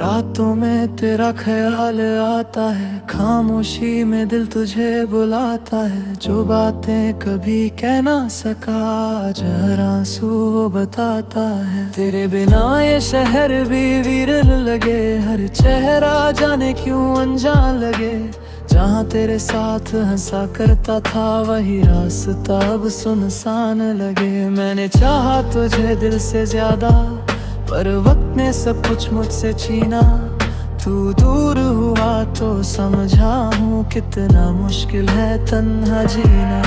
रातों में तेरा ख्याल आता है, खामोशी में दिल तुझे बुलाता है। जो बातें कभी कह ना सका आज हर आंसू वो बताता है। तेरे बिना ये शहर भी वीरन लगे, हर चेहरा जाने क्यों अनजान लगे। जहाँ तेरे साथ हंसा करता था वही रास्ता अब सुनसान लगे। मैंने चाहा तुझे दिल से ज्यादा, पर वक्त ने सब कुछ मुझसे छीना। तू दूर हुआ तो समझा हूँ कितना मुश्किल है तन्हा जीना।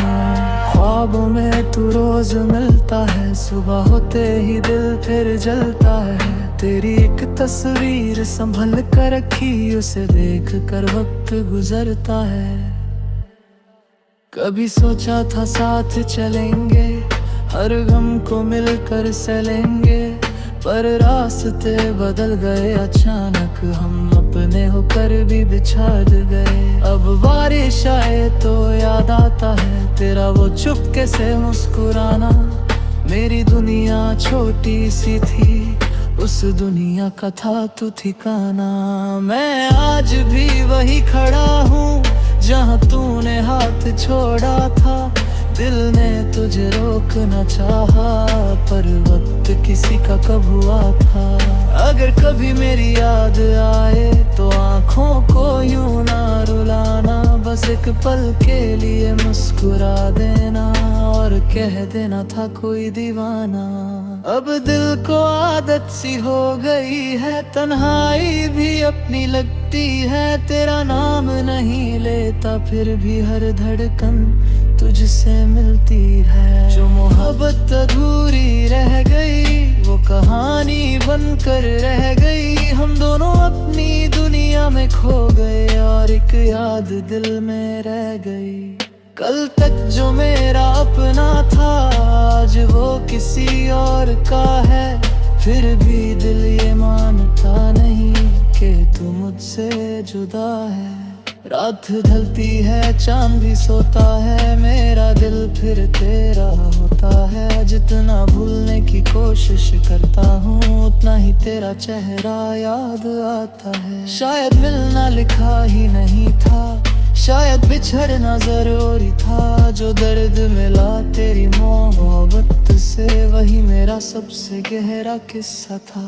ख्वाबों में तू रोज मिलता है, सुबह होते ही दिल फिर जलता है। तेरी एक तस्वीर संभल कर रखी, उसे देख कर वक्त गुजरता है। कभी सोचा था साथ चलेंगे, हर गम को मिलकर सलेंगे, पर रास्ते बदल गए अचानक। हम अपने होकर भी बिछड़ गए। अब बारिश आए तो याद आता है तेरा वो चुपके से मुस्कुराना। मेरी दुनिया छोटी सी थी, उस दुनिया का था तू ठिकाना। मैं आज भी वही खड़ा हूँ जहाँ तूने हाथ छोड़ा था। दिल ने तुझे रोकना चाहा, पर वक्त किसी का कब हुआ था। अगर कभी मेरी याद आए तो आँखों को यूं ना रुलाना। बस एक पल के लिए मुस्कुरा देना और कह देना था कोई दीवाना। अब दिल को आदत सी हो गई है, तन्हाई भी अपनी लगती है। तेरा नाम नहीं लेता फिर भी हर धड़कन तुझसे मिलती है। जो मोहब्बत अधूरी रह गई वो कहानी बनकर रह गई। हम दोनों अपनी दुनिया में खो गए और एक याद दिल में रह गई। कल तक जो मेरा अपना था आज वो किसी और का है। फिर भी दिल ये मानता नहीं कि तू मुझसे जुदा है। रात ढलती है चांद भी सोता है, मेरा दिल फिर तेरा होता है। जितना भूलने की कोशिश करता हूँ उतना ही तेरा चेहरा याद आता है। शायद मिलना लिखा ही नहीं था, शायद बिछड़ना जरूरी था। जो दर्द मिला तेरी मोहब्बत से वही मेरा सबसे गहरा किस्सा था।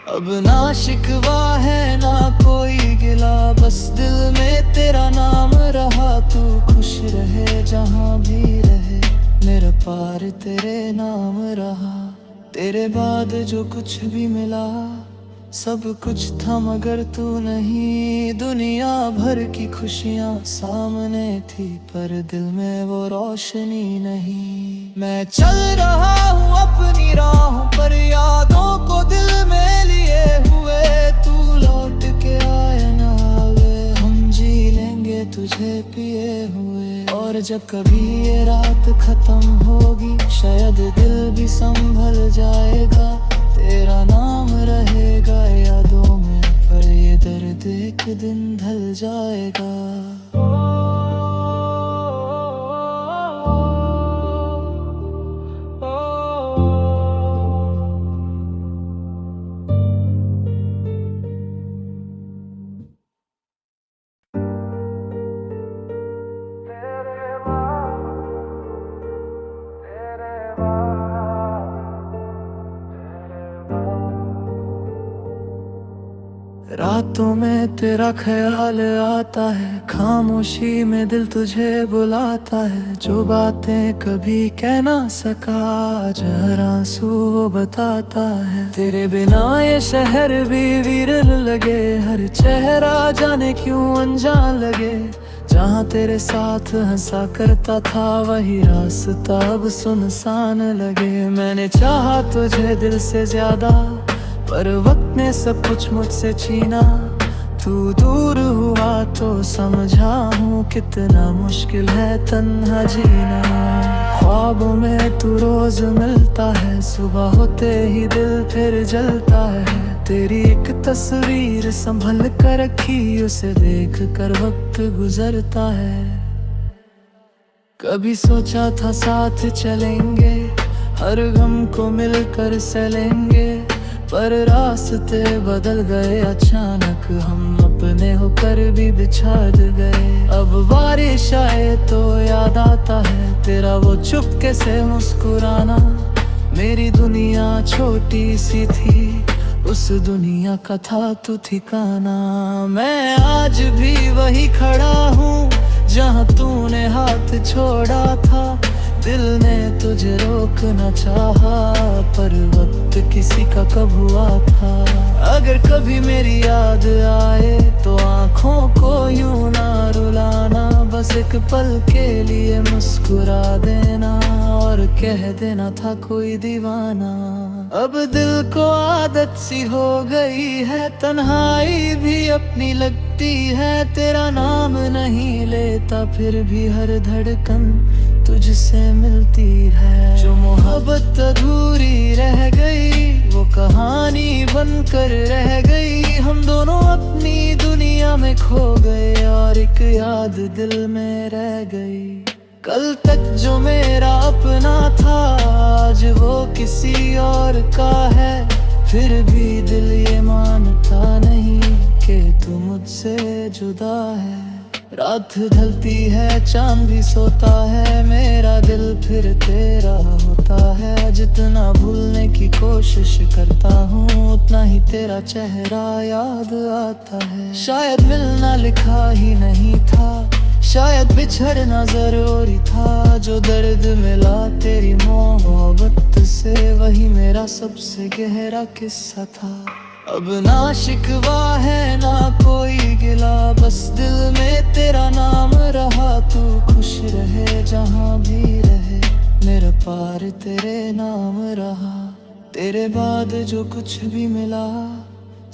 अब ना शिकवा है ना कोई गिला, बस दिल में तेरा नाम रहा। तू खुश रहे जहाँ भी रहे, मेरा पार तेरे नाम रहा। तेरे बाद जो कुछ भी मिला सब कुछ था मगर तू नहीं। दुनिया भर की खुशियाँ सामने थी पर दिल में वो रोशनी नहीं। मैं चल रहा हूँ अपनी राहों पर, यादों को दिल में लिए हुए। तू लौट के आए ना आवे, हम जी लेंगे तुझे पिए हुए। और जब कभी ये रात खत्म होगी शायद दिल भी संभल जाएगा। तेरा नाम रहेगा यादों में, पर ये दर्द एक दिन ढल जाएगा। रातों में तेरा ख्याल आता है, खामोशी में दिल तुझे बुलाता है। जो बातें कभी कह ना सका आज हर आंसू वो बताता है। तेरे बिना ये शहर भी वीरन लगे, हर चेहरा जाने क्यों अनजान लगे। जहाँ तेरे साथ हंसा करता था वही रास्ता अब सुनसान लगे। मैंने चाहा तुझे दिल से ज्यादा, पर वक्त ने सब कुछ मुझसे छीना। तू दूर हुआ तो समझा हूँ कितना मुश्किल है तन्हा जीना। ख्वाबों में तू रोज मिलता है, सुबह होते ही दिल फिर जलता है। तेरी एक तस्वीर संभल कर रखी, उसे देख कर वक्त गुजरता है। कभी सोचा था साथ चलेंगे, हर गम को मिलकर सलेंगे, पर रास्ते बदल गए अचानक, हम अपने होकर भी बिछड़ गए। अब बारिश आए तो याद आता है तेरा वो चुपके से मुस्कुराना। मेरी दुनिया छोटी सी थी, उस दुनिया का था तू ठिकाना। मैं आज भी वही खड़ा हूँ जहाँ तूने हाथ छोड़ा था। दिल ने तुझे रोकना चाहा, पर वक्त किसी का कब हुआ था। अगर कभी मेरी याद आए तो आँखों को यूं ना रुलाना। बस एक पल के लिए मुस्कुरा देना और कह देना था कोई दीवाना। अब दिल को आदत सी हो गई है, तन्हाई भी अपनी लगती है। तेरा नाम नहीं लेता फिर भी हर धड़कन तुझसे मिलती है। जो मोहब्बत अधूरी रह गई वो कहानी बनकर रह गई। हम दोनों अपनी दुनिया में खो गए और एक याद दिल में रह गई। कल तक जो मेरा अपना था आज वो किसी और का है। फिर भी दिल ये मानता नहीं कि तू मुझसे जुदा है। रात ढलती है चांद भी सोता है, मेरा दिल फिर तेरा होता है। जितना भूलने की कोशिश करता हूँ उतना ही तेरा चेहरा याद आता है। शायद मिलना लिखा ही नहीं था, शायद बिछड़ना जरूरी था। जो दर्द मिला तेरी मोहब्बत से वही मेरा सबसे गहरा किस्सा था। अब ना शिकवा है ना कोई गिला, बस दिल में तेरा नाम रहा। तू खुश रहे जहाँ भी रहे, मेरा पार तेरे नाम रहा। तेरे बाद जो कुछ भी मिला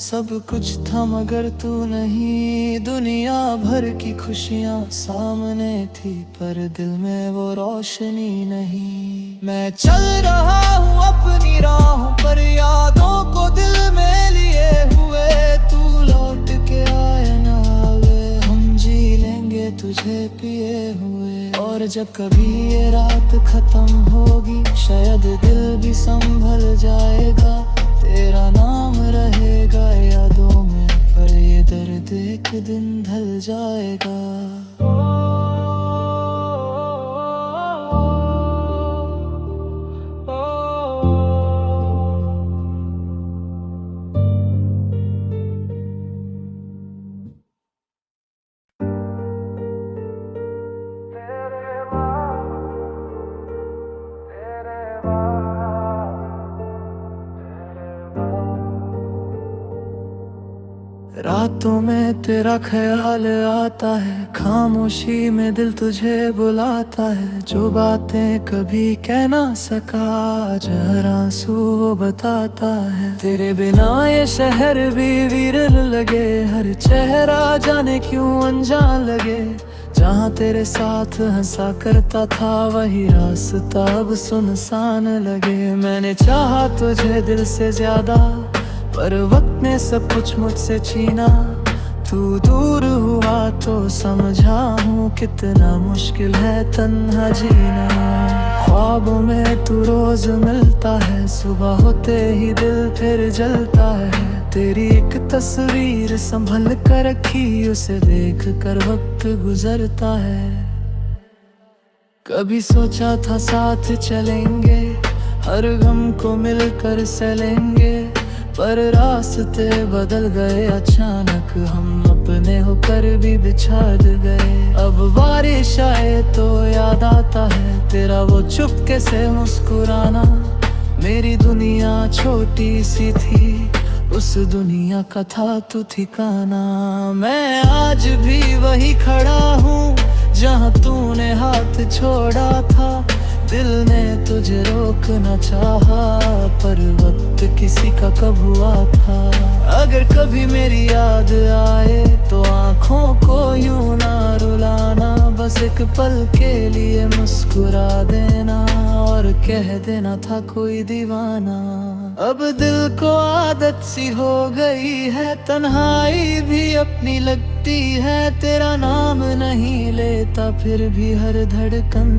सब कुछ था मगर तू नहीं। दुनिया भर की खुशियाँ सामने थी पर दिल में वो रोशनी नहीं। मैं चल रहा हूँ अपनी राहों पर, यादों को दिल में लिए हुए। तू लौट के आए ना आवे, हम जी लेंगे तुझे पिए हुए। और जब कभी ये रात खत्म होगी शायद दिल भी संभल जाएगा। तेरा नाम रहेगा यादों में, पर ये दर्द एक दिन ढल जाएगा। रातों में तेरा ख्याल आता है, खामोशी में दिल तुझे बुलाता है। जो बातें कभी कह ना सका आज हर आंसू वो बताता है। तेरे बिना ये शहर भी वीरन लगे, हर चेहरा जाने क्यों अनजान लगे। जहाँ तेरे साथ हंसा करता था वही रास्ता अब सुनसान लगे। मैंने चाहा तुझे दिल से ज्यादा पर वक्त ने सब कुछ मुझसे छीना। तू दूर हुआ तो समझा हूँ कितना मुश्किल है तन्हा जीना। ख्वाबों में तू रोज मिलता है, सुबह होते ही दिल फिर जलता है। तेरी एक तस्वीर संभल कर रखी, उसे देख कर वक्त गुजरता है। कभी सोचा था साथ चलेंगे, हर गम को मिलकर सलेंगे। पर रास्ते बदल गए अचानक, हम अपने होकर भी बिछड़ गए। अब बारिश आए तो याद आता है तेरा वो चुपके से मुस्कुराना। मेरी दुनिया छोटी सी थी, उस दुनिया का था तू ठिकाना। मैं आज भी वही खड़ा हूँ जहाँ तूने हाथ छोड़ा था। दिल ने तुझे रोकना चाहा, पर वक्त किसी का कब हुआ था। अगर कभी मेरी याद आए तो आँखों को यूं ना रुलाना। बस एक पल के लिए मुस्कुरा देना और कह देना था कोई दीवाना। अब दिल को आदत सी हो गई है, तन्हाई भी अपनी लगती है। तेरा नाम नहीं लेता फिर भी हर धड़कन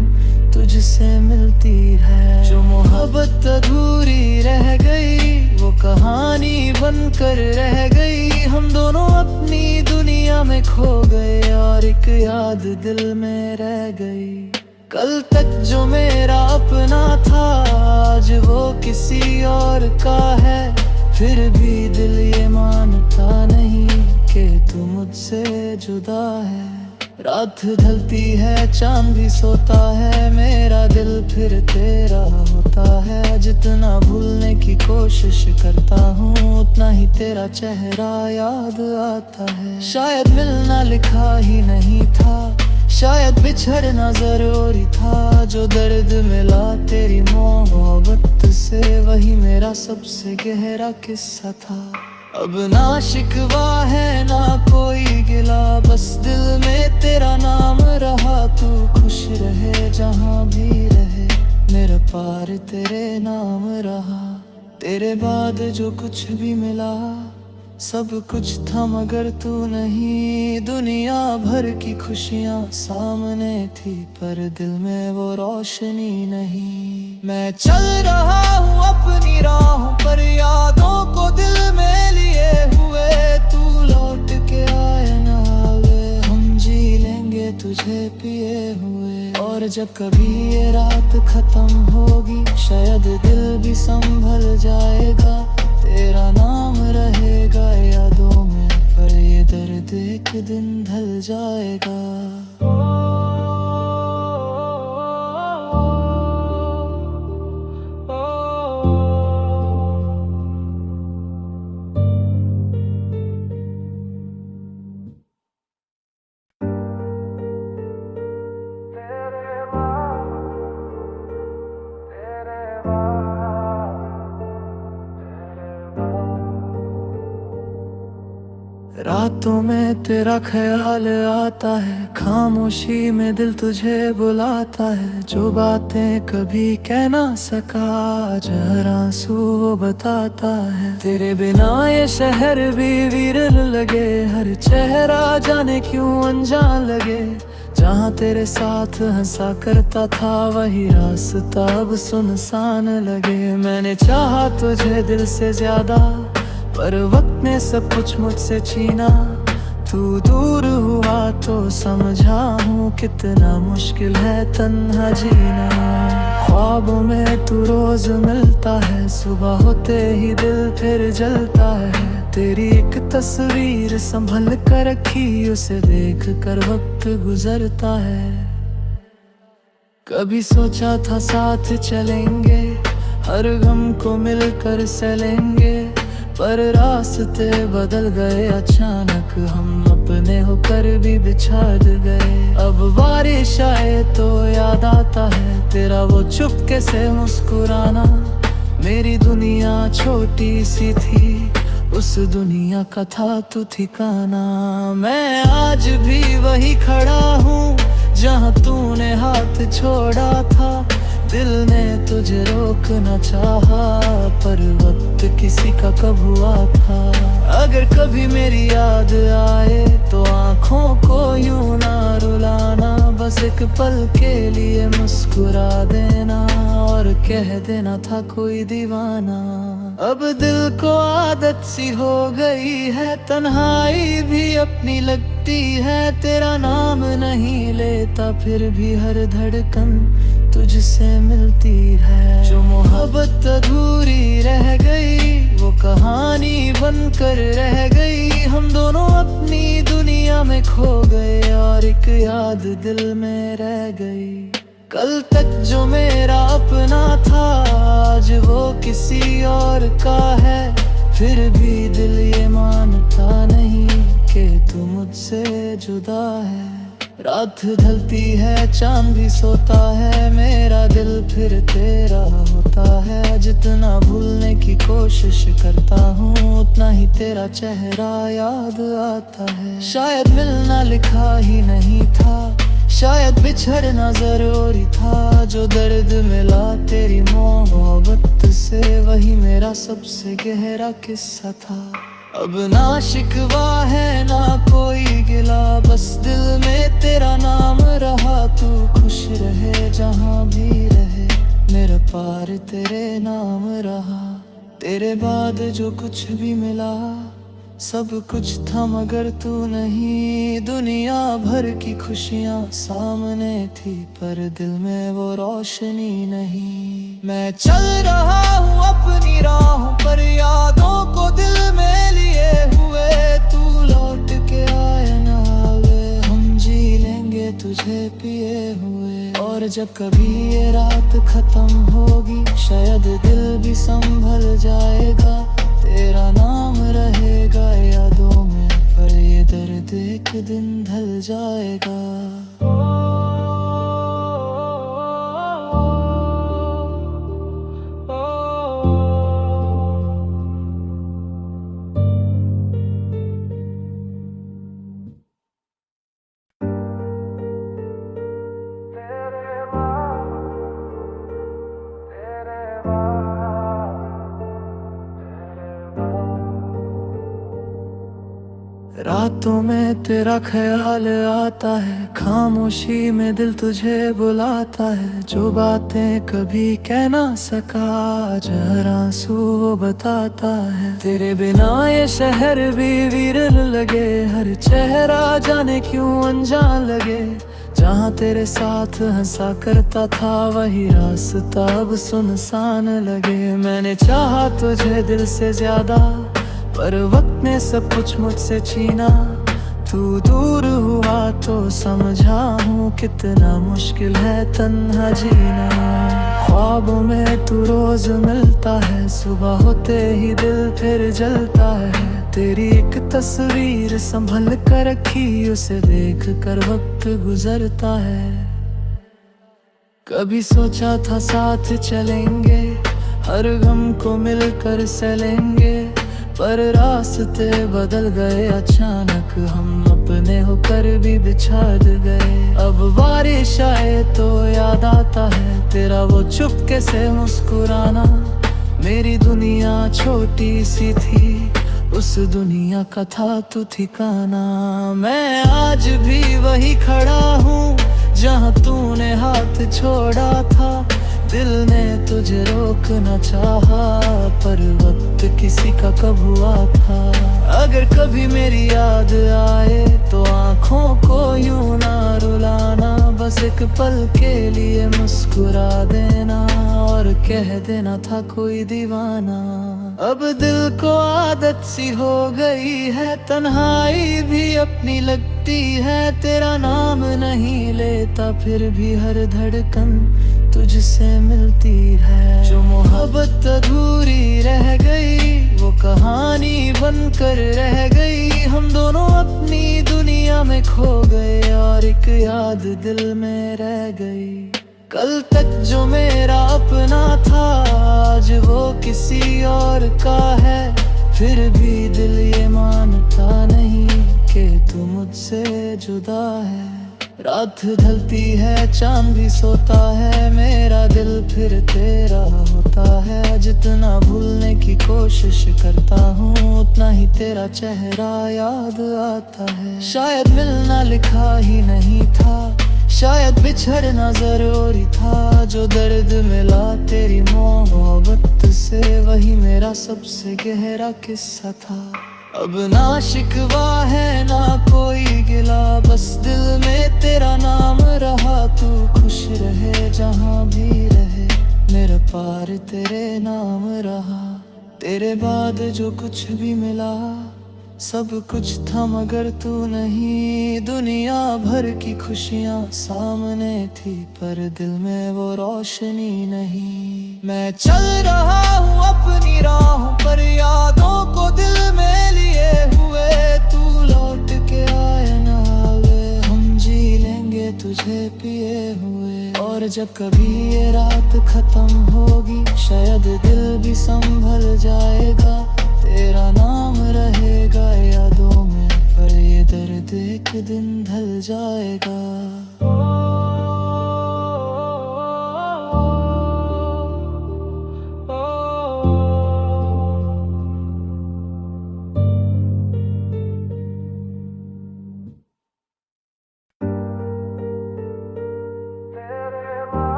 तुझसे मिलती है। जो मोहब्बत अधूरी रह गई वो कहानी बनकर रह गई। हम दोनों अपनी दुनिया में खो गए और एक याद दिल में रह गई। कल तक जो मेरा अपना था आज वो किसी और का है। फिर भी दिल ये मानता नहीं कि तू मुझसे जुदा है। रात ढलती है चांद भी सोता है, मेरा दिल फिर तेरा होता है। जितना भूलने की कोशिश करता हूँ उतना ही तेरा चेहरा याद आता है। शायद मिलना लिखा ही नहीं था, शायद बिछड़ना जरूरी था। जो दर्द मिला तेरी मोहब्बत से वही मेरा सबसे गहरा किस्सा था। अब ना शिकवा है ना कोई गिला, बस दिल में तेरा नाम रहा। तू खुश रहे जहाँ भी रहे, मेरा पार तेरे नाम रहा। तेरे बाद जो कुछ भी मिला सब कुछ था मगर तू नहीं। दुनिया भर की खुशियाँ सामने थी पर दिल में वो रोशनी नहीं। मैं चल रहा हूँ अपनी राहों पर, यादों को दिल में लिए हुए। तू लौट के आए ना आवे, हम जी लेंगे तुझे पिए हुए। और जब कभी ये रात खत्म होगी शायद दिल भी संभल जाएगा। तेरा नाम रहेगा यादों में पर ये दर्द एक दिन ढल जाएगा। रातों में तेरा ख्याल आता है, खामोशी में दिल तुझे बुलाता है। जो बातें कभी कह ना सका आज हर आंसू वो बताता है। तेरे बिना ये शहर भी वीरन लगे, हर चेहरा जाने क्यों अनजान लगे। जहाँ तेरे साथ हंसा करता था वही रास्ता अब सुनसान लगे। मैंने चाहा तुझे दिल से ज्यादा पर वक्त ने सब कुछ मुझसे छीना। तू दूर हुआ तो समझा हूँ कितना मुश्किल है तन्हा जीना। ख्वाबों में तू रोज मिलता है, सुबह होते ही दिल फिर जलता है। तेरी एक तस्वीर संभल कर रखी, उसे देख कर वक्त गुजरता है। कभी सोचा था साथ चलेंगे, हर गम को मिलकर सलेंगे। पर रास्ते बदल गए अचानक, हम अपने होकर भी बिछड़ गए। अब बारिश आए तो याद आता है तेरा वो चुपके से मुस्कुराना। मेरी दुनिया छोटी सी थी, उस दुनिया का था तू ठिकाना। मैं आज भी वही खड़ा हूँ जहाँ तूने हाथ छोड़ा था। दिल ने तुझे रोकना चाहा पर वक्त किसी का कब हुआ था। अगर कभी मेरी याद आए तो आँखों को यूं ना रुलाना। बस एक पल के लिए मुस्कुरा देना और कह देना था कोई दीवाना। अब दिल को आदत सी हो गई है, तन्हाई भी अपनी लगती है। तेरा नाम नहीं लेता फिर भी हर धड़कन तुझसे मिलती है। जो मोहब्बत अधूरी रह गई वो कहानी बनकर रह गई। हम दोनों अपनी दुनिया में खो गए और एक याद दिल में रह गई। कल तक जो मेरा अपना था आज वो किसी और का है। फिर भी दिल ये मानता नहीं कि तू मुझसे जुदा है। रात ढलती है चांद भी सोता है, मेरा दिल फिर तेरा होता है। जितना भूलने की कोशिश करता हूँ उतना ही तेरा चेहरा याद आता है। शायद मिलना लिखा ही नहीं था, शायद बिछड़ना जरूरी था। जो दर्द मिला तेरी मोहब्बत से वही मेरा सबसे गहरा किस्सा था। अब ना शिकवा है ना कोई गिला, बस दिल में तेरा नाम रहा। तू खुश रहे जहाँ पार तेरे नाम रहा। तेरे बाद जो कुछ भी मिला सब कुछ था मगर तू नहीं। दुनिया भर की खुशियाँ सामने थी पर दिल में वो रोशनी नहीं। मैं चल रहा हूँ अपनी राहों पर यादों को दिल में लिए हुए। तू लौट के आए ना आवे हम जी लेंगे तुझे पिए हुए। और जब कभी ये रात खत्म होगी शायद दिल भी संभल जाएगा। तेरा नाम रहेगा यादों में पर ये दर्द एक दिन ढल जाएगा। रातों में तेरा ख्याल आता है, खामोशी में दिल तुझे बुलाता है। जो बातें कभी कह ना सका आज हर आंसू वो बताता है। तेरे बिना ये शहर भी वीरन लगे, हर चेहरा जाने क्यों अनजान लगे। जहाँ तेरे साथ हंसा करता था वही रास्ता अब सुनसान लगे। मैंने चाहा तुझे दिल से ज्यादा पर वक्त ने सब कुछ मुझसे छीना। तू दूर हुआ तो समझा हूँ कितना मुश्किल है तन्हा जीना। ख्वाबों में तू रोज मिलता है, सुबह होते ही दिल फिर जलता है। तेरी एक तस्वीर संभल कर रखी, उसे देख कर वक्त गुजरता है। कभी सोचा था साथ चलेंगे, हर गम को मिलकर सलेंगे। पर रास्ते बदल गए अचानक, हम अपने होकर भी बिछड़ गए। अब बारिश आए तो याद आता है तेरा वो चुपके से मुस्कुराना। मेरी दुनिया छोटी सी थी, उस दुनिया का था तू ठिकाना। मैं आज भी वही खड़ा हूँ जहाँ तूने हाथ छोड़ा था। दिल ने तुझे रोकना चाहा पर वक्त किसी का कब हुआ था। अगर कभी मेरी याद आए तो आँखों को यूं ना रुलाना। बस एक पल के लिए मुस्कुरा देना और कह देना था कोई दीवाना। अब दिल को आदत सी हो गई है, तन्हाई भी अपनी लगती है। तेरा नाम नहीं लेता फिर भी हर धड़कन तुझसे मिलती है। जो मोहब्बत अधूरी रह गई वो कहानी बनकर रह गई। हम दोनों अपनी दुनिया में खो गए और एक याद दिल में रह गई। कल तक जो मेरा अपना था आज वो किसी और का है। फिर भी दिल ये मानता नहीं कि तू मुझसे जुदा है। रात ढलती है चांद भी सोता है, मेरा दिल फिर तेरा होता है। जितना भूलने की कोशिश करता हूँ उतना ही तेरा चेहरा याद आता है। शायद मिलना लिखा ही नहीं था, शायद बिछड़ना जरूरी था। जो दर्द मिला तेरी मोहब्बत से वही मेरा सबसे गहरा किस्सा था। अब ना शिकवा है ना कोई गिला, बस दिल में तेरा नाम रहा। तू खुश रहे जहाँ भी रहे, मेरा पार तेरे नाम रहा। तेरे बाद जो कुछ भी मिला सब कुछ था मगर तू नहीं। दुनिया भर की खुशियाँ सामने थी पर दिल में वो रोशनी नहीं। मैं चल रहा हूँ अपनी राहों पर यादों को दिल में लिए हुए। तू लौट के आए ना आवे हम जी लेंगे तुझे पिए हुए। और जब कभी ये रात खत्म होगी शायद दिल भी संभल जाएगा। तेरा नाम रहेगा यादों में पर ये दर्द एक दिन ढल जाएगा।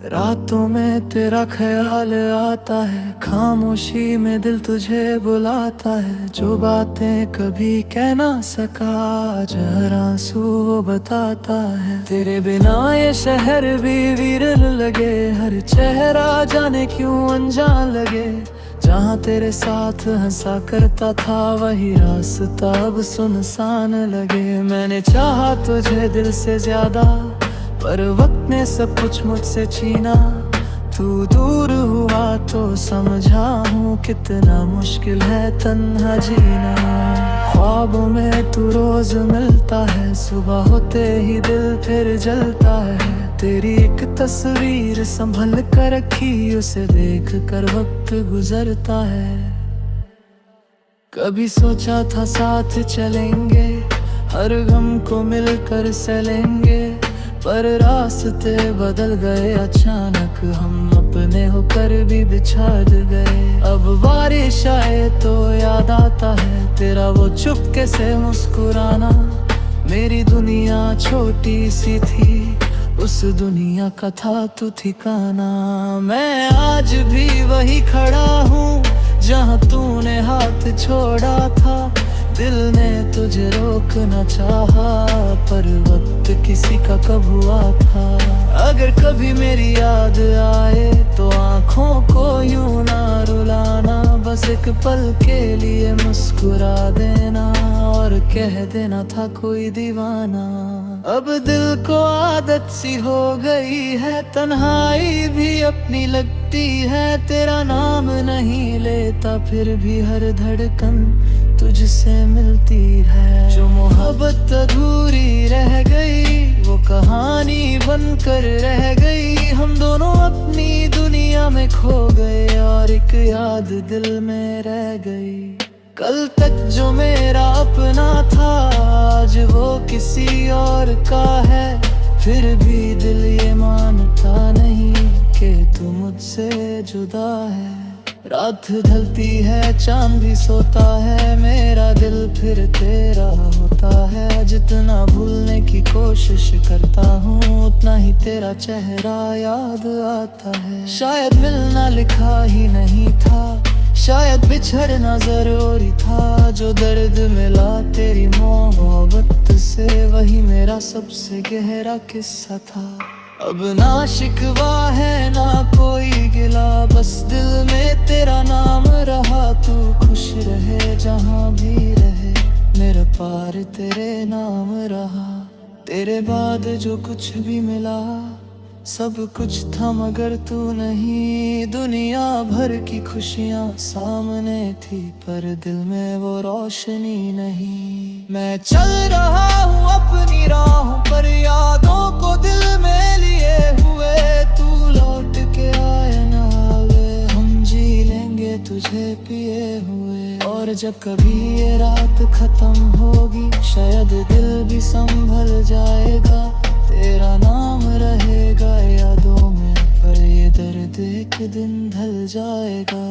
रातों में तेरा ख्याल आता है, खामोशी में दिल तुझे बुलाता है। जो बातें कभी कह ना सका आज हर आंसू वो बताता है। तेरे बिना ये शहर भी वीरन लगे, हर चेहरा जाने क्यों अनजान लगे। जहाँ तेरे साथ हंसा करता था वही रास्ता अब सुनसान लगे। मैंने चाहा तुझे दिल से ज्यादा, पर वक्त ने सब कुछ मुझसे छीना। तू दूर हुआ तो समझा हूँ कितना मुश्किल है तन्हा जीना। ख्वाबों में तू रोज मिलता है, सुबह होते ही दिल फिर जलता है। तेरी एक तस्वीर संभल कर रखी, उसे देख कर वक्त गुजरता है। कभी सोचा था साथ चलेंगे, हर गम को मिलकर सलेंगे। पर रास्ते बदल गए अचानक, हम अपने होकर भी बिछड़ गए। अब बारिश आए तो याद आता है तेरा वो चुपके से मुस्कुराना। मेरी दुनिया छोटी सी थी, उस दुनिया का था तू ठिकाना। मैं आज भी वही खड़ा हूँ जहाँ तूने हाथ छोड़ा था। दिल ने तुझे रोकना चाहा, पर वक्त किसी का कब हुआ था। अगर कभी मेरी याद आए तो आँखों को यूं ना रुलाना। बस एक पल के लिए मुस्कुरा देना और कह देना था कोई दीवाना। अब दिल को आदत सी हो गई है, तन्हाई भी अपनी लगती है। तेरा नाम नहीं लेता फिर भी हर धड़कन तुझसे मिलती है। जो मोहब्बत अधूरी रह गई वो कहानी बनकर रह गई। हम दोनों अपनी दुनिया में खो गए और एक याद दिल में रह गई। कल तक जो मेरा अपना था आज वो किसी और का है। फिर भी दिल ये मानता नहीं कि तू मुझसे जुदा है। रात ढलती है चांद भी सोता है, मेरा दिल फिर तेरा होता है। जितना भूलने की कोशिश करता हूँ उतना ही तेरा चेहरा याद आता है। शायद मिलना लिखा ही नहीं था, शायद बिछड़ना जरूरी था। जो दर्द मिला तेरी मोहब्बत से वही मेरा सबसे गहरा किस्सा था। अब ना शिकवा है ना कोई गिला, बस दिल में तेरा नाम रहा। तू खुश रहे जहाँ भी रहे, मेरा पार तेरे नाम रहा। तेरे बाद जो कुछ भी मिला सब कुछ था मगर तू नहीं। दुनिया भर की खुशियाँ सामने थी पर दिल में वो रोशनी नहीं। मैं चल रहा हूँ अपनी राहों पर, यादों को दिल में लिए हुए। तू लौट के आए ना आवे, हम जी लेंगे तुझे पिए हुए। और जब कभी ये रात खत्म होगी शायद दिल भी संभल जाएगा। तेरा नाम रहेगा यादों में, पर ये दर्द एक दिन ढल जाएगा।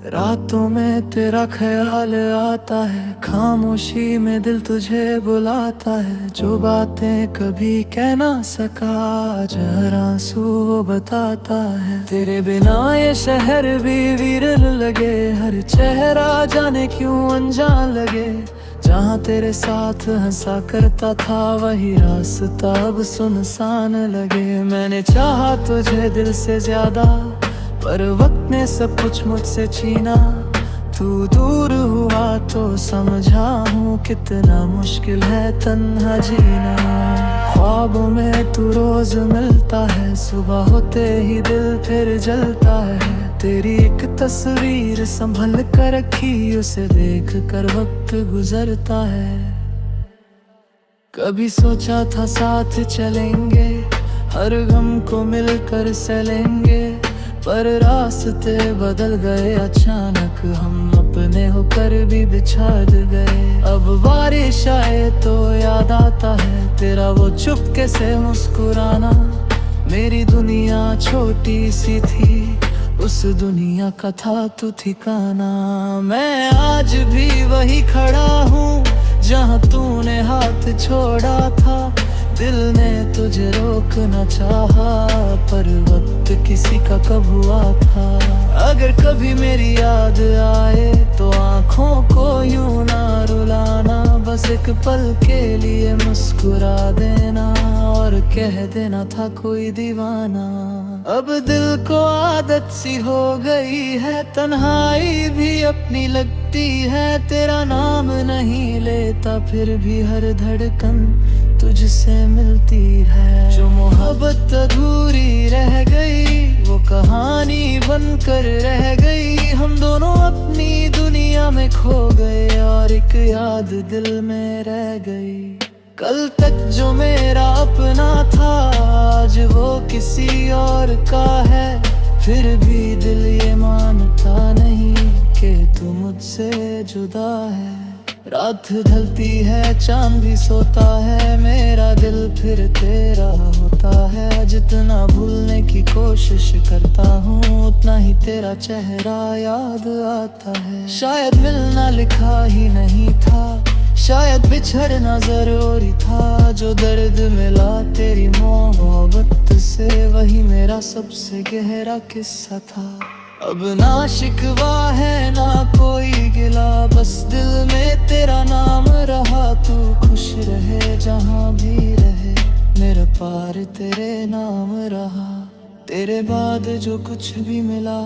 रातों में तेरा ख्याल आता है, खामोशी में दिल तुझे बुलाता है। जो बातें कभी कह ना सका आज हर आंसू वो बताता है। तेरे बिना ये शहर भी वीरन लगे, हर चेहरा जाने क्यों अनजान लगे। जहाँ तेरे साथ हंसा करता था वही रास्ता अब सुनसान लगे। मैंने चाहा तुझे दिल से ज्यादा, पर वक्त ने सब कुछ मुझसे छीना। तू दूर हुआ तो समझा हूँ कितना मुश्किल है तन्हा जीना। ख्वाबों में तू रोज मिलता है, सुबह होते ही दिल फिर जलता है। तेरी एक तस्वीर संभल कर रखी, उसे देख कर वक्त गुजरता है। कभी सोचा था साथ चलेंगे, हर गम को मिलकर सलेंगे। पर रास्ते बदल गए अचानक, हम अपने होकर भी बिछड़ गए। अब बारिश आए तो याद आता है तेरा वो चुपके से मुस्कुराना। मेरी दुनिया छोटी सी थी, उस दुनिया का था तू ठिकाना। मैं आज भी वही खड़ा हूँ जहाँ तूने हाथ छोड़ा था। दिल ने तुझे रोकना चाहा, पर वक्त किसी का कब हुआ था। अगर कभी मेरी याद आए तो आँखों को यूं ना रुलाना। बस एक पल के लिए मुस्कुरा देना और कह देना था कोई दीवाना। अब दिल को आदत सी हो गई है, तन्हाई भी अपनी लगती है। तेरा नाम नहीं लेता फिर भी हर धड़कन तुझसे मिलती है। जो मोहब्बत अधूरी रह गई वो कहानी बनकर रह गई। हम दोनों अपनी दुनिया में खो गए और एक याद दिल में रह गई। कल तक जो मेरा अपना था आज वो किसी और का है। फिर भी दिल ये मानता नहीं कि तू मुझसे जुदा है। रात ढलती है चांद भी सोता है, मेरा दिल फिर तेरा होता है। जितना भूलने की कोशिश करता हूँ उतना ही तेरा चेहरा याद आता है। शायद मिलना लिखा ही नहीं था, शायद बिछड़ना जरूरी था। जो दर्द मिला तेरी मोहब्बत से वही मेरा सबसे गहरा किस्सा था। अब ना शिकवा है ना कोई गिला, बस दिल में तेरा नाम रहा। तू खुश रहे जहाँ भी रहे, मेरा पार तेरे नाम रहा। तेरे बाद जो कुछ भी मिला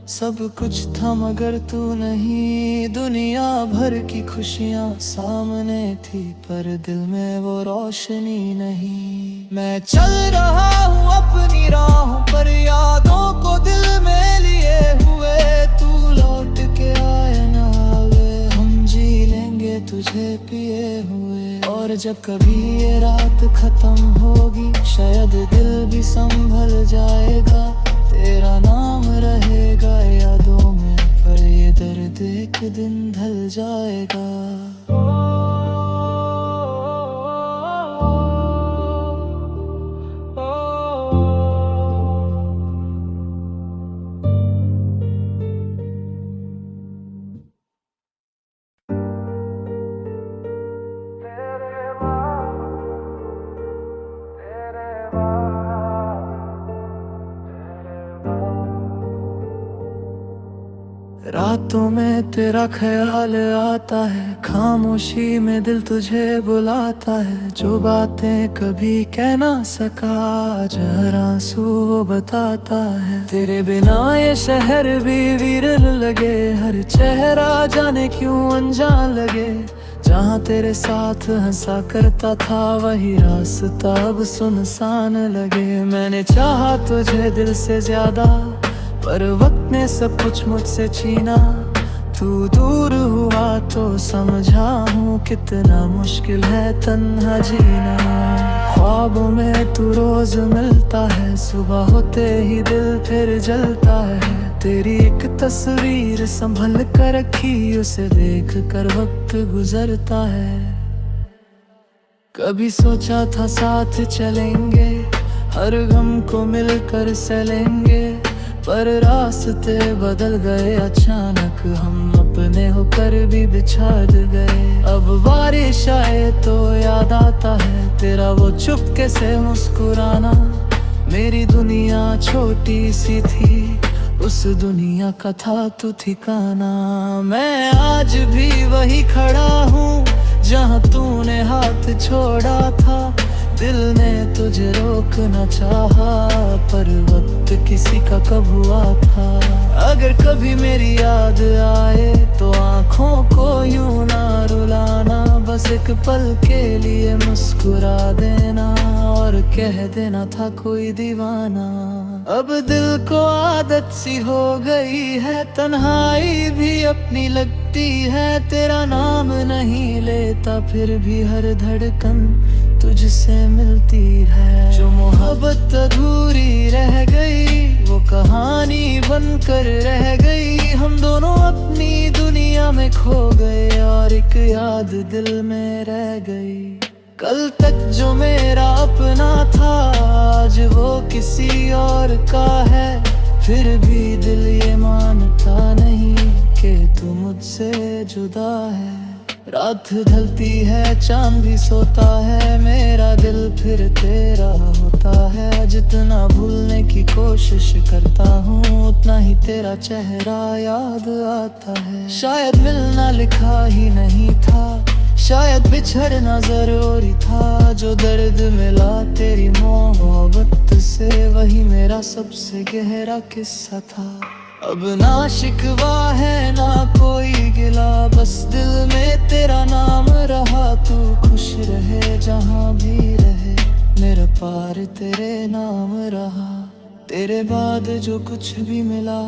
सब कुछ था मगर तू नहीं। दुनिया भर की खुशियाँ सामने थी पर दिल में वो रोशनी नहीं। मैं चल रहा हूँ अपनी राहों पर, यादों को दिल में लिए हुए। तू लौट के आए ना आवे, हम जी लेंगे तुझे पिए हुए। और जब कभी ये रात खत्म होगी शायद दिल भी संभल जाएगा। तेरा नाम रहेगा यादों में, पर ये दर्द एक दिन ढल जाएगा। रातों में तेरा ख्याल आता है, खामोशी में दिल तुझे बुलाता है। जो बातें कभी कह ना सका आज हर आंसू वो बताता है। तेरे बिना ये शहर भी वीरन लगे, हर चेहरा जाने क्यों अनजान लगे। जहाँ तेरे साथ हंसा करता था वही रास्ता अब सुनसान लगे। मैंने चाहा तुझे दिल से ज्यादा पर वक्त ने सब कुछ मुझसे छीना। तू दूर हुआ तो समझा हूँ कितना मुश्किल है तन्हा जीना। ख्वाबों में तू रोज मिलता है, सुबह होते ही दिल फिर जलता है। तेरी एक तस्वीर संभल कर रखी, उसे देख कर वक्त गुजरता है। कभी सोचा था साथ चलेंगे, हर गम को मिलकर सलेंगे। पर रास्ते बदल गए अचानक, हम अपने होकर भी बिछड़ गए। अब बारिश आए तो याद आता है तेरा वो चुपके से मुस्कुराना। मेरी दुनिया छोटी सी थी, उस दुनिया का था तू ठिकाना। मैं आज भी वही खड़ा हूँ जहाँ तूने हाथ छोड़ा था। दिल ने तुझे रोकना चाहा, पर वक्त किसी का कब हुआ था। अगर कभी मेरी याद आए तो आँखों को यूं ना रुलाना। बस एक पल के लिए मुस्कुरा देना और कह देना था कोई दीवाना। अब दिल को आदत सी हो गई है, तन्हाई भी अपनी लगती है। तेरा नाम नहीं लेता फिर भी हर धड़कन तुझसे मिलती है। जो मोहब्बत अधूरी रह गई वो कहानी बनकर रह गई। हम दोनों अपनी दुनिया में खो गए और एक याद दिल में रह गई। कल तक जो मेरा अपना था आज वो किसी और का है। फिर भी दिल ये मानता नहीं कि तू मुझसे जुदा है। रात ढलती है चांद भी सोता है, मेरा दिल फिर तेरा होता है। जितना भूलने की कोशिश करता हूँ उतना ही तेरा चेहरा याद आता है। शायद मिलना लिखा ही नहीं था, शायद बिछड़ना जरूरी था। जो दर्द मिला तेरी मोहब्बत से वही मेरा सबसे गहरा किस्सा था। अब ना शिकवा है ना कोई गिला, बस दिल में तेरा नाम रहा। तू खुश रहे जहाँ भी रहे, मेरा पार तेरे नाम रहा। तेरे बाद जो कुछ भी मिला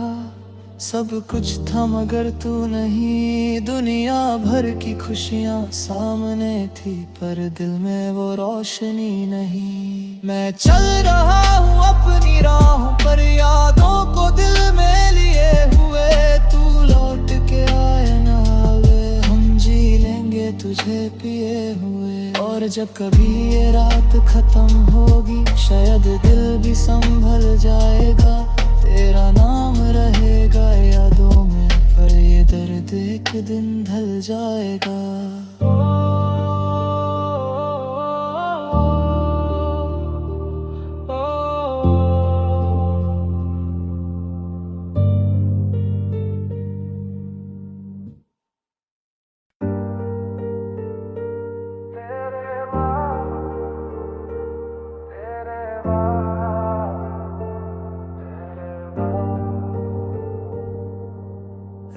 सब कुछ था मगर तू नहीं। दुनिया भर की खुशियाँ सामने थी पर दिल में वो रोशनी नहीं। मैं चल रहा हूँ अपनी राहों पर, यादों को दिल में लिए हुए। तू लौट के आए ना आवे, हम जी लेंगे तुझे पिए हुए। और जब कभी ये रात खत्म होगी शायद दिल भी संभल जाएगा। तेरा नाम रहेगा यादों में पर ये दर्द एक दिन ढल जाएगा।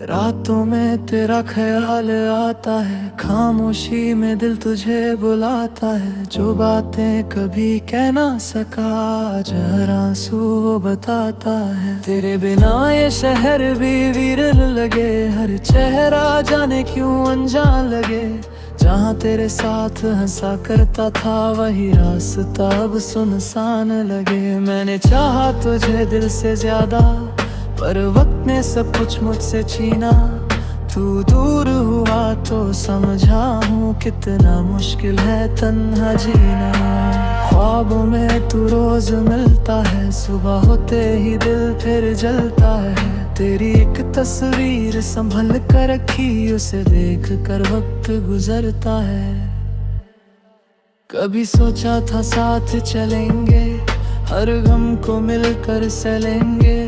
रातों में तेरा ख्याल आता है, खामोशी में दिल तुझे बुलाता है। जो बातें कभी कह ना सका आज हर आंसू वो बताता है। तेरे बिना ये शहर भी वीरन लगे, हर चेहरा जाने क्यों अनजान लगे। जहाँ तेरे साथ हंसा करता था वही रास्ता अब सुनसान लगे। मैंने चाहा तुझे दिल से ज्यादा पर वक्त ने सब कुछ मुझसे छीना। तू दूर हुआ तो समझा हूँ कितना मुश्किल है तन्हा जीना। ख्वाबों में तू रोज मिलता है, सुबह होते ही दिल फिर जलता है। तेरी एक तस्वीर संभल कर रखी, उसे देख कर वक्त गुजरता है। कभी सोचा था साथ चलेंगे, हर गम को मिलकर सलेंगे।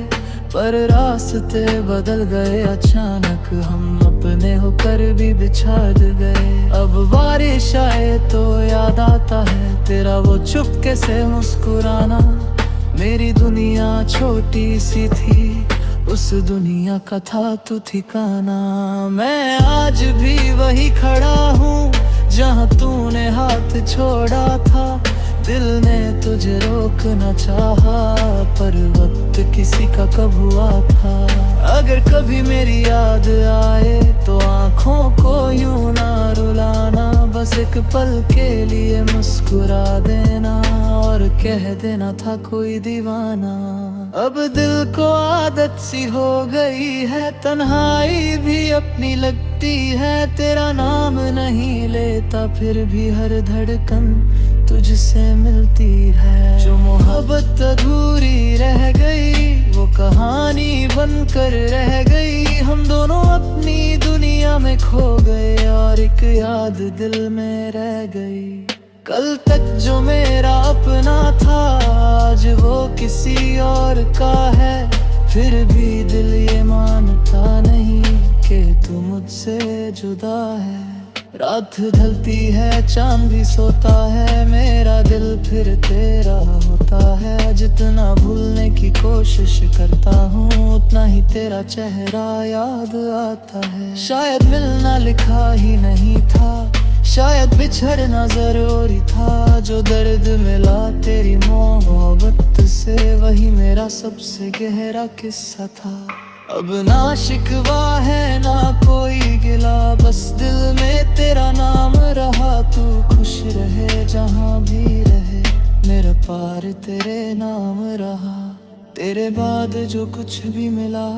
पर रास्ते बदल गए अचानक, हम अपने होकर भी बिछड़ गए। अब बारिश आए तो याद आता है तेरा वो चुपके से मुस्कुराना। मेरी दुनिया छोटी सी थी, उस दुनिया का था तू ठिकाना। मैं आज भी वही खड़ा हूँ जहाँ तूने हाथ छोड़ा था। दिल ने तुझे रोकना चाहा पर वक्त किसी का कब हुआ था। अगर कभी मेरी याद आए तो आँखों को यूं ना रुलाना। बस एक पल के लिए मुस्कुरा देना और कह देना था कोई दीवाना। अब दिल को आदत सी हो गई है, तन्हाई भी अपनी लगती है। तेरा नाम नहीं लेता फिर भी हर धड़कन तुझसे मिलती है। जो मोहब्बत अधूरी रह गई वो कहानी बनकर रह गई। हम दोनों अपनी दुनिया में खो गए और एक याद दिल में रह गई। कल तक जो मेरा अपना था आज वो किसी और का है। फिर भी दिल ये मानता नहीं कि तू मुझसे जुदा है। रात ढलती है चांद भी सोता है, मेरा दिल फिर तेरा होता है। जितना भूलने की कोशिश करता हूँ उतना ही तेरा चेहरा याद आता है। शायद मिलना लिखा ही नहीं था, शायद बिछड़ना जरूरी था। जो दर्द मिला तेरी मोहब्बत से वही मेरा सबसे गहरा किस्सा था। अब ना शिकवा है ना कोई गिला, बस दिल में तेरा नाम रहा। तू खुश रहे जहाँ पार तेरे नाम रहा। तेरे बाद जो कुछ भी मिला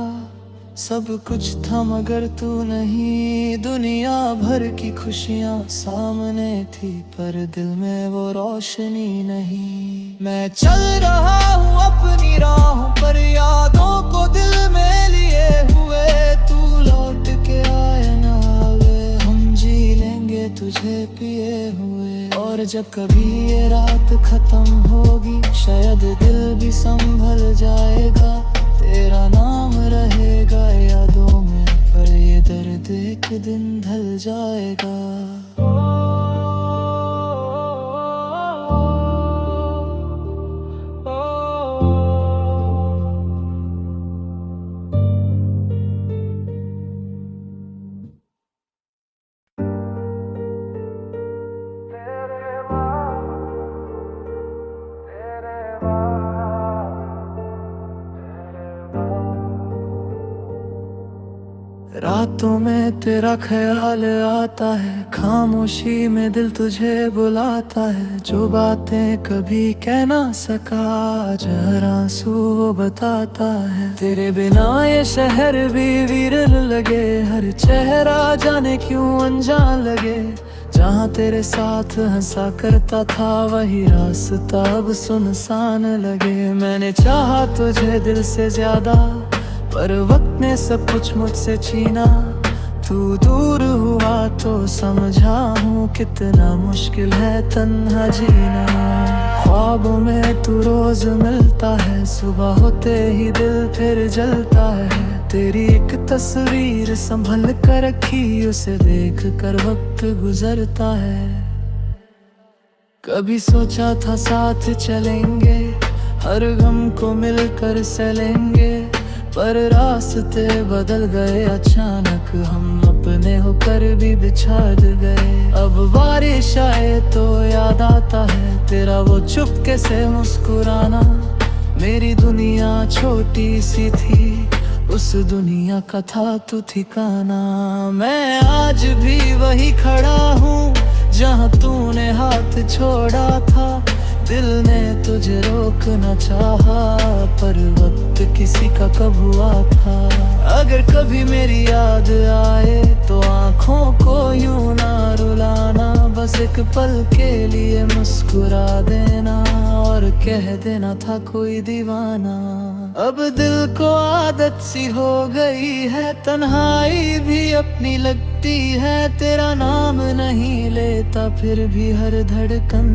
सब कुछ था मगर तू नहीं। दुनिया भर की खुशियाँ सामने थी पर दिल में वो रोशनी नहीं। मैं चल रहा हूँ अपनी राहों पर यादों को दिल में लिए हुए। तू लौट के आए ना आवे हम जी लेंगे तुझे पिए हुए। और जब कभी ये रात खत्म होगी शायद दिल भी संभल जाएगा। तेरा नाम रहेगा यादों में पर ये दर्द एक दिन ढल जाएगा। रातों में तेरा ख्याल आता है, खामोशी में दिल तुझे बुलाता है। जो बातें कभी कह ना सका आज हर आंसू वो बताता है। तेरे बिना ये शहर भी वीरन लगे, हर चेहरा जाने क्यों अनजान लगे। जहाँ तेरे साथ हंसा करता था वही रास्ता अब सुनसान लगे। मैंने चाहा तुझे दिल से ज्यादा पर वक्त ने सब कुछ मुझसे छीना। तू दूर हुआ तो समझा हूँ कितना मुश्किल है तन्हा जीना। ख्वाबों में तू रोज मिलता है, सुबह होते ही दिल फिर जलता है। तेरी एक तस्वीर संभल कर रखी, उसे देख कर वक्त गुजरता है। कभी सोचा था साथ चलेंगे, हर गम को मिलकर सलेंगे। पर रास्ते बदल गए अचानक, हम अपने होकर भी बिछड़ गए। अब बारिश आए तो याद आता है तेरा वो चुपके से मुस्कुराना। मेरी दुनिया छोटी सी थी, उस दुनिया का था तू ठिकाना। मैं आज भी वही खड़ा हूँ जहाँ तूने हाथ छोड़ा था। दिल ने तुझे रोकना चाहा पर वक्त किसी का कब हुआ था। अगर कभी मेरी याद आए तो आँखों को यूं ना रुलाना। बस एक पल के लिए मुस्कुरा देना और कह देना था कोई दीवाना। अब दिल को आदत सी हो गई है, तन्हाई भी अपनी लगती है। तेरा नाम नहीं लेता फिर भी हर धड़कन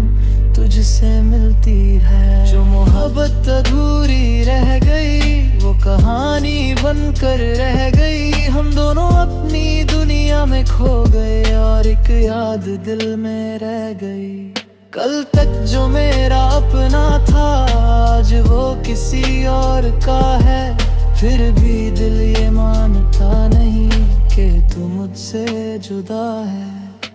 तुझसे मिलती है। जो मोहब्बत अधूरी रह गई वो कहानी बनकर रह गई। हम दोनों अपनी दुनिया में खो गए और एक याद दिल में रह गई। कल तक जो मेरा अपना था आज वो किसी और का है। फिर भी दिल ये मानता नहीं कि तू मुझसे जुदा है।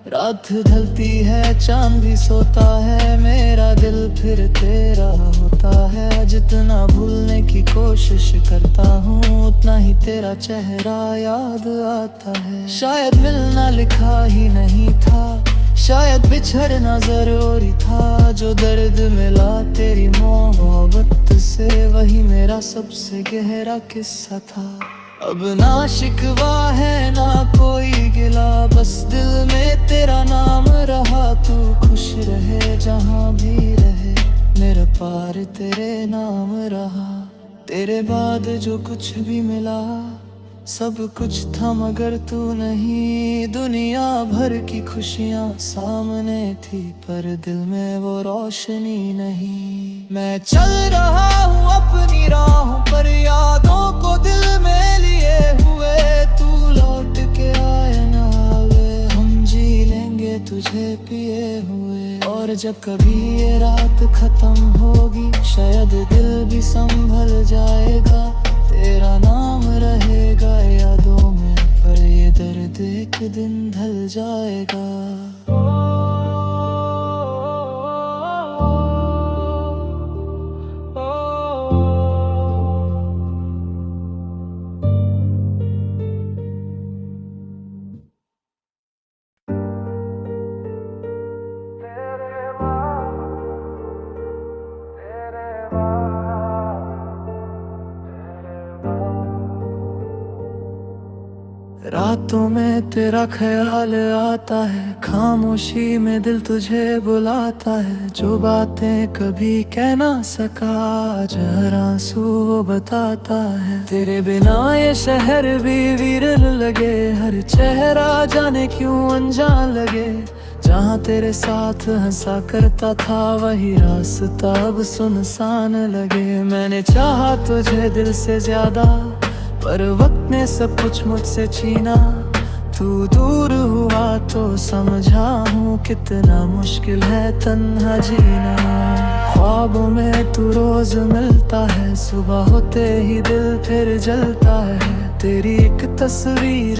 रात ढलती है चांद भी सोता है, मेरा दिल फिर तेरा होता है। जितना भूलने की कोशिश करता हूँ उतना ही तेरा चेहरा याद आता है। शायद मिलना लिखा ही नहीं था, शायद बिछड़ना जरूरी था। जो दर्द मिला तेरी मोहब्बत से वही मेरा सबसे गहरा किस्सा था। अब ना शिकवा है ना कोई गिला, बस दिल में तेरा नाम रहा। तू खुश रहे जहाँ भी रहे, मेरा पार तेरे नाम रहा। तेरे बाद जो कुछ भी मिला सब कुछ था मगर तू नहीं। दुनिया भर की खुशियाँ सामने थी पर दिल में वो रोशनी नहीं। मैं चल रहा हूँ अपनी राहों पर यादों को दिल में लिए हुए। तू लौट के आए ना आवे हम जी लेंगे तुझे पिए हुए। और जब कभी ये रात खत्म होगी शायद दिल भी संभल जाएगा। तेरा नाम रहेगा यादों में पर ये दर्द एक दिन ढल जाएगा। बातों में तेरा ख्याल आता है, खामोशी में दिल तुझे बुलाता है। जो बातें कभी कह ना सका आज हर आंसू वो बताता है। तेरे बिना ये शहर भी वीरन लगे, हर चेहरा जाने क्यों अनजान लगे। जहाँ तेरे साथ हंसा करता था वही रास्ता अब सुनसान लगे। मैंने चाहा तुझे दिल से ज्यादा, पर वक्त ने सब कुछ मुझसे छीना। तू दूर हुआ तो समझा हूँ कितना मुश्किल है तन्हा जीना। ख्वाबों में तू रोज मिलता है, सुबह होते ही दिल फिर जलता है। तेरी एक तस्वीर